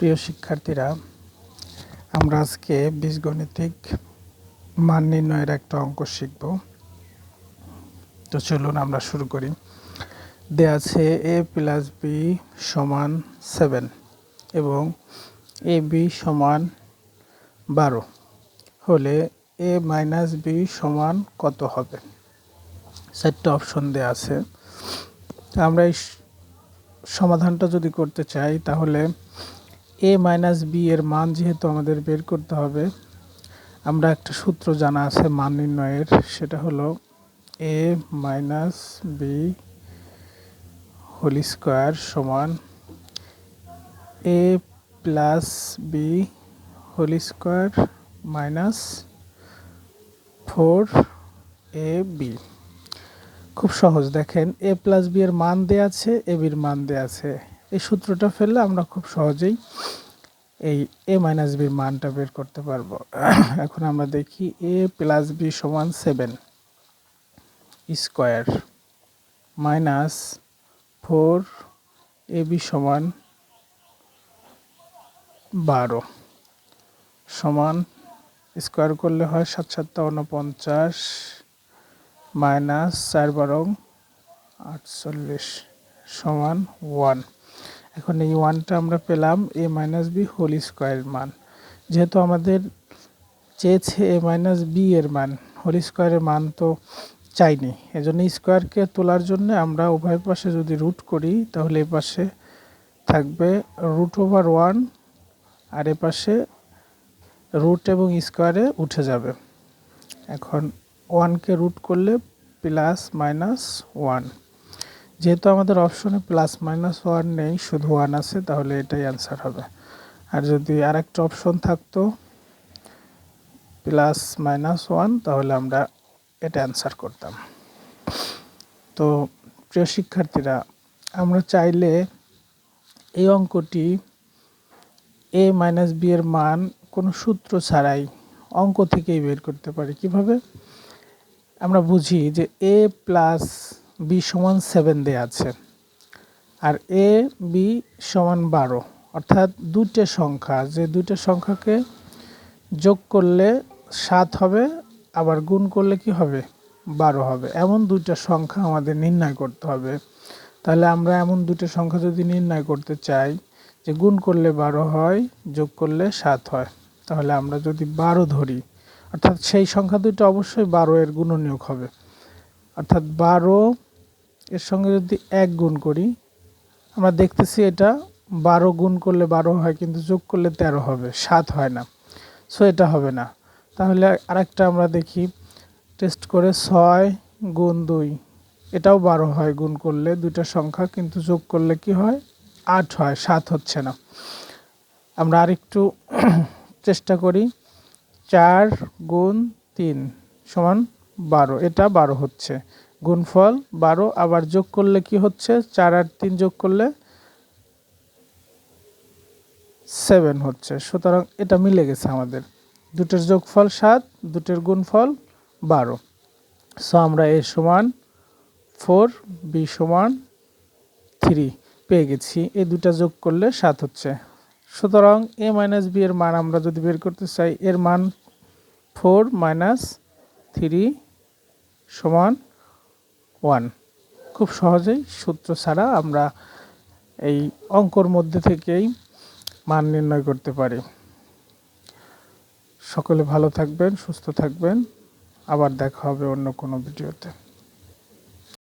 প্রিয় শিক্ষার্থীরা, আমরা আজকে বীজগণিতিক মান নির্ণয়ের একটা অঙ্ক শিখব। তো চলুন আমরা শুরু করি। দেয়া আছে a + b = 7 এবং ab = 12 হলে a - b = কত হবে? 4টা অপশন দেয়া আছে। আমরা এই সমাধানটা যদি করতে চাই তাহলে a - b এর মান যেহেতু আমাদের বের করতে হবে, আমরা একটা সূত্র জানা আছে মান নির্ণয়ের, সেটা হলো a - b হোল স্কয়ার সমান a + b whole square minus 4ab। খুব সহজ, দেখেন a + b এর মান দেয়া আছে, ab এর মান দেয়া আছে। এই সূত্রটা ফেললে আমরা খুব সহজেই এই a - b এর মানটা বের করতে পারবো। এখন আমরা দেখি a + b = 7 square minus 4ab = 12 সমান স্কয়ার করলে হয় 7 × 7 = 49 মাইনাস 4 × 12 = 48 সমান 1। এখন এই 1টা আমরা পেলাম a - b হোল স্কয়ারের মান। যেহেতু আমাদের চেয়েছে a - b এর মান, হোল স্কয়ারের মান তো চাইনি, এজন্য স্কয়ারকে তোলার জন্য আমরা উভয় পাশে যদি রুট করি তাহলে এ পাশে থাকবে √1 আর এ পাশে রুট এবং স্কয়ারে উঠে যাবে। এখন 1কে রুট করলে +-1। যেহেতু আমাদের অপশনে +-1 নেই, শুধু 1 আছে, তাহলে এটাই অ্যান্সার হবে। আর যদি আরেকটা অপশন থাকতো +-1, তাহলে আমরা এটা অ্যান্সার করতাম। তো প্রিয় শিক্ষার্থীরা, আমরা চাইলে এই অঙ্কটি a - b এর মান কোনো সূত্র ছাড়াই অঙ্ক থেকেই বের করতে পারি। কিভাবে? আমরা বুঝি যে a + b = 7 দেয়া আছে আর a b = 12, অর্থাৎ দুইটা সংখ্যা, যে দুইটা সংখ্যাকে যোগ করলে 7 হবে, আবার গুণ করলে কি হবে? 12 হবে। এমন দুইটা সংখ্যা আমাদের নির্ণয় করতে হবে। তাহলে আমরা এমন দুটো সংখ্যা যদি নির্ণয় করতে চাই যে গুণ করলে 12 হয়, যোগ করলে 7 হয়, তাহলে আমরা যদি 12 ধরি, অর্থাৎ সেই সংখ্যা দুটো অবশ্যই 12 এর গুণনীয়ক হবে। অর্থাৎ 12 এর সঙ্গে যদি 1 গুণ করি, আমরা দেখতেছি এটা 12 গুণ করলে 12 হয়, কিন্তু যোগ করলে 13 হবে, 7 হয় না। সো এটা হবে না। তাহলে আরেকটা আমরা দেখি টেস্ট করে, 6 × 2, এটাও 12 হয় গুণ করলে, দুইটা সংখ্যা, কিন্তু যোগ করলে কি হয়? 8 হয়, 7 হচ্ছে না। আমরা আরেকটু চেষ্টা করি, 4 × 3 = 12, এটা 12 হচ্ছে, গুণফল 12, আবার যোগ করলে কি হচ্ছে? 4 আর 3 যোগ করলে 7 হচ্ছে। সুতরাং এটা মিলে গেছে আমাদের, দুটোর যোগফল 7, দুটোর গুণফল 12। সো আমরা a = 4, b = 3 পেয়ে গেছি। এই দুটা যোগ করলে 7 হচ্ছে। সুতরাং a - b এর মান আমরা যদি বের করতে চাই, এর মান 4 - 3 = 1। খুব সহজেই সূত্র ছাড়া আমরা এই অঙ্কর মধ্যে থেকেই মান নির্ণয় করতে পারি। সকলে ভালো থাকবেন, সুস্থ থাকবেন। আবার দেখা হবে অন্য কোনো ভিডিওতে।